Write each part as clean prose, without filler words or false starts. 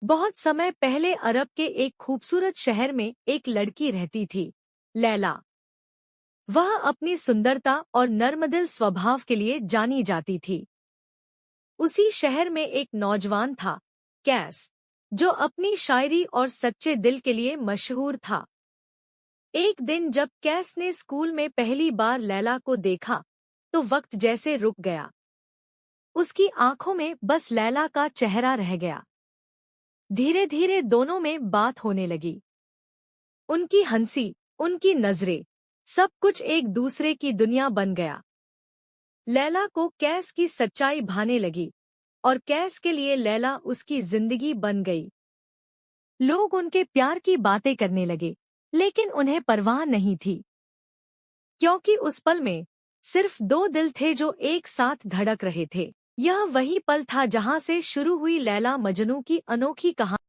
बहुत समय पहले अरब के एक खूबसूरत शहर में एक लड़की रहती थी, लैला। वह अपनी सुंदरता और नर्मदिल स्वभाव के लिए जानी जाती थी। उसी शहर में एक नौजवान था, कैस, जो अपनी शायरी और सच्चे दिल के लिए मशहूर था। एक दिन जब कैस ने स्कूल में पहली बार लैला को देखा, तो वक्त जैसे रुक गया। उसकी आंखों में बस लैला का चेहरा रह गया। धीरे धीरे दोनों में बात होने लगी। उनकी हंसी, उनकी नजरें, सब कुछ एक दूसरे की दुनिया बन गया। लैला को कैस की सच्चाई भाने लगी और कैस के लिए लैला उसकी जिंदगी बन गई। लोग उनके प्यार की बातें करने लगे, लेकिन उन्हें परवाह नहीं थी, क्योंकि उस पल में सिर्फ दो दिल थे जो एक साथ धड़क रहे थे। यह वही पल था जहां से शुरू हुई लैला मजनू की अनोखी कहानी।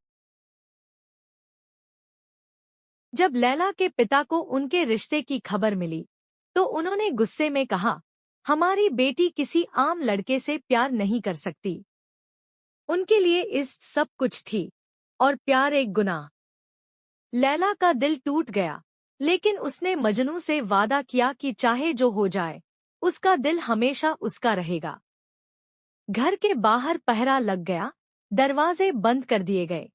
जब लैला के पिता को उनके रिश्ते की खबर मिली, तो उन्होंने गुस्से में कहा, हमारी बेटी किसी आम लड़के से प्यार नहीं कर सकती। उनके लिए इस सब कुछ थी, और प्यार एक गुनाह। लैला का दिल टूट गया, लेकिन उसने मजनू से वादा किया कि चाहे जो हो जाए, उसका दिल हमेशा उसका रहेगा। घर के बाहर पहरा लग गया, दरवाजे बंद कर दिए गए।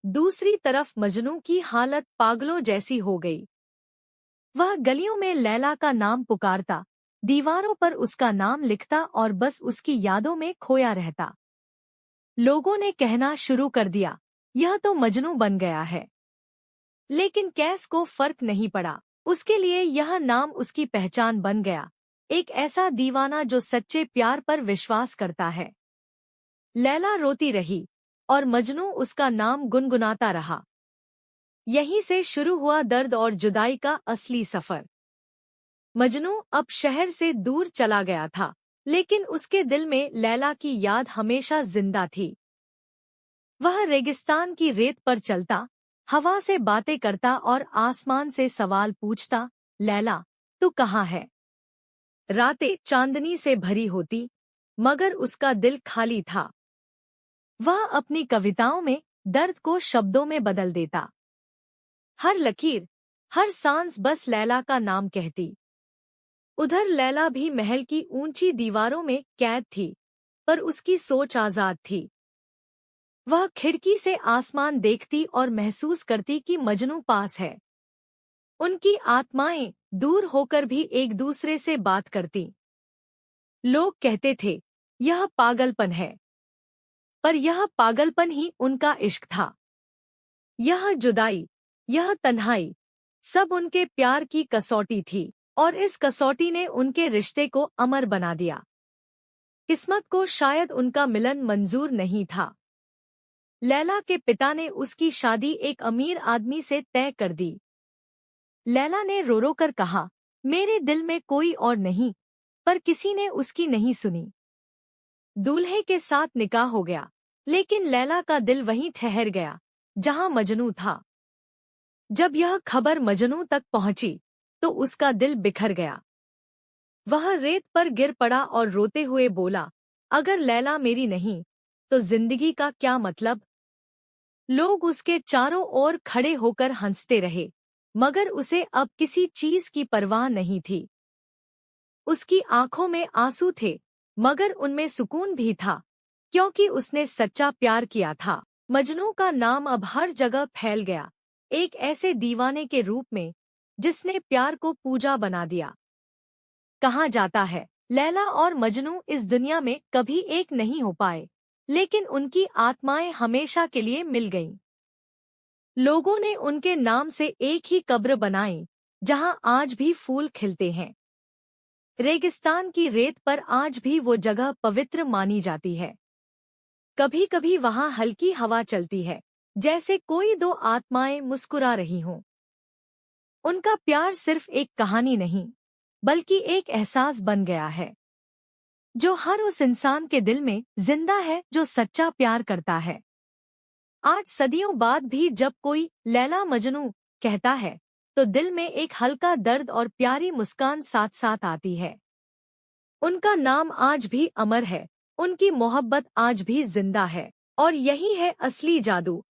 दूसरी तरफ मजनू की हालत पागलों जैसी हो गई। वह गलियों में लैला का नाम पुकारता, दीवारों पर उसका नाम लिखता और बस उसकी यादों में खोया रहता। लोगों ने कहना शुरू कर दिया, यह तो मजनू बन गया है। लेकिन कैस को फर्क नहीं पड़ा। उसके लिए यह नाम उसकी पहचान बन गया, एक ऐसा दीवाना जो सच्चे प्यार पर विश्वास करता है। लैला रोती रही और मजनू उसका नाम गुनगुनाता रहा। यहीं से शुरू हुआ दर्द और जुदाई का असली सफर। मजनू अब शहर से दूर चला गया था, लेकिन उसके दिल में लैला की याद हमेशा जिंदा थी। वह रेगिस्तान की रेत पर चलता, हवा से बातें करता और आसमान से सवाल पूछता, लैला, तू कहाँ है? रातें चांदनी से भरी होती, मगर उसका दिल खाली था। वह अपनी कविताओं में दर्द को शब्दों में बदल देता। हर लकीर, हर सांस बस लैला का नाम कहती। उधर लैला भी महल की ऊंची दीवारों में कैद थी, पर उसकी सोच आजाद थी। वह खिड़की से आसमान देखती और महसूस करती कि मजनू पास है। उनकी आत्माएं दूर होकर भी एक दूसरे से बात करती। लोग कहते थे, यह पागलपन है, पर यह पागलपन ही उनका इश्क था। यह जुदाई, यह तन्हाई, सब उनके प्यार की कसौटी थी, और इस कसौटी ने उनके रिश्ते को अमर बना दिया। किस्मत को शायद उनका मिलन मंजूर नहीं था। लैला के पिता ने उसकी शादी एक अमीर आदमी से तय कर दी। लैला ने रो रो कर कहा, मेरे दिल में कोई और नहीं, पर किसी ने उसकी नहीं सुनी। दूल्हे के साथ निकाह हो गया, लेकिन लैला का दिल वहीं ठहर गया, जहां मजनू था। जब यह खबर मजनू तक पहुंची, तो उसका दिल बिखर गया। वह रेत पर गिर पड़ा और रोते हुए बोला, अगर लैला मेरी नहीं, तो जिंदगी का क्या मतलब? लोग उसके चारों ओर खड़े होकर हंसते रहे, मगर उसे अब किसी चीज की परवाह नहीं थी। उसकी आंखों में आंसू थे, मगर उनमें सुकून भी था, क्योंकि उसने सच्चा प्यार किया था। मजनू का नाम अब हर जगह फैल गया, एक ऐसे दीवाने के रूप में जिसने प्यार को पूजा बना दिया। कहा जाता है, लैला और मजनू इस दुनिया में कभी एक नहीं हो पाए, लेकिन उनकी आत्माएं हमेशा के लिए मिल गईं। लोगों ने उनके नाम से एक ही कब्र बनाई, जहां आज भी फूल खिलते हैं। रेगिस्तान की रेत पर आज भी वो जगह पवित्र मानी जाती है। कभी कभी वहां हल्की हवा चलती है, जैसे कोई दो आत्माएं मुस्कुरा रही हों। उनका प्यार सिर्फ एक कहानी नहीं, बल्कि एक एहसास बन गया है, जो हर उस इंसान के दिल में जिंदा है जो सच्चा प्यार करता है। आज सदियों बाद भी जब कोई लैला मजनू कहता है, तो दिल में एक हल्का दर्द और प्यारी मुस्कान साथ साथ आती है। उनका नाम आज भी अमर है, उनकी मोहब्बत आज भी जिंदा है। और यही है असली जादू।